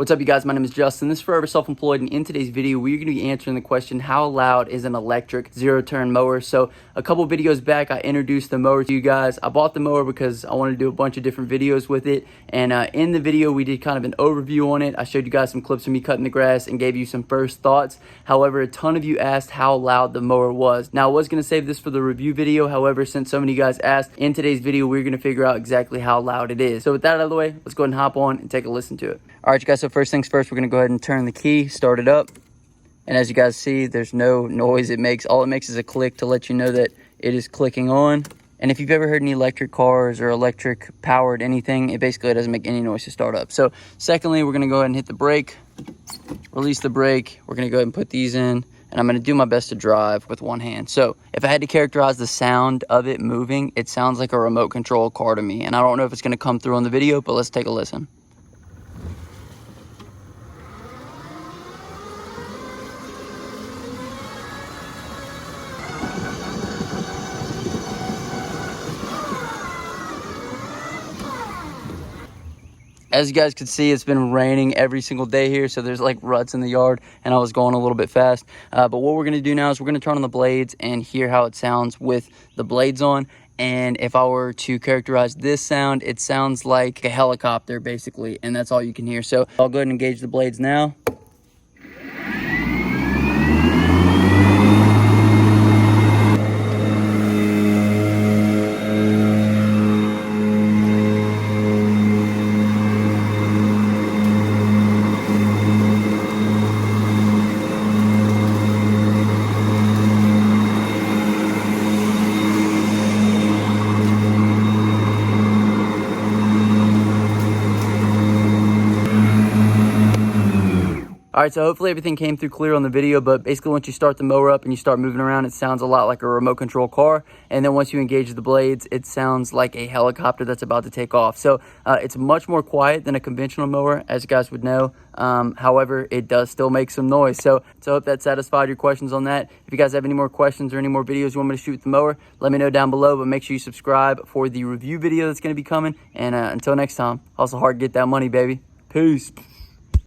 What's up, you guys? My name is Justin. This is Forever Self-Employed, and in today's video, we're going to be answering the question, how loud is an electric zero-turn mower? So a couple videos back, I introduced the mower to you guys. I bought the mower because I wanted to do a bunch of different videos with it, and in the video, we did kind of an overview on it. I showed you guys some clips of me cutting the grass and gave you some first thoughts. However, a ton of you asked how loud the mower was. Now, I was going to save this for the review video. However, since so many of you guys asked, in today's video, we're going to figure out exactly how loud it is. So with that out of the way, let's go ahead and hop on and take a listen to it. All right, you guys, so first things first, we're going to go ahead and turn the key, start it up. And as you guys see, there's no noise it makes. All it makes is a click to let you know that it is clicking on. And if you've ever heard any electric cars or electric powered anything, it basically doesn't make any noise to start up. So secondly, we're going to go ahead and hit the brake, release the brake. We're going to go ahead and put these in. And I'm going to do my best to drive with one hand. So if I had to characterize the sound of it moving, it sounds like a remote control car to me. And I don't know if it's going to come through on the video, but let's take a listen. As you guys can see, it's been raining every single day here, so there's like ruts in the yard, and I was going a little bit fast. But what we're going to do now is we're going to turn on the blades and hear how it sounds with the blades on. And if I were to characterize this sound, it sounds like a helicopter, basically, and that's all you can hear. So I'll go ahead and engage the blades now. All right, so hopefully everything came through clear on the video, but basically once you start the mower up and you start moving around, it sounds a lot like a remote control car. And then once you engage the blades, it sounds like a helicopter that's about to take off. So it's much more quiet than a conventional mower, as you guys would know. However, it does still make some noise. So I hope that satisfied your questions on that. If you guys have any more questions or any more videos you want me to shoot with the mower, let me know down below, but make sure you subscribe for the review video that's going to be coming. And until next time, hustle hard, get that money, baby. Peace.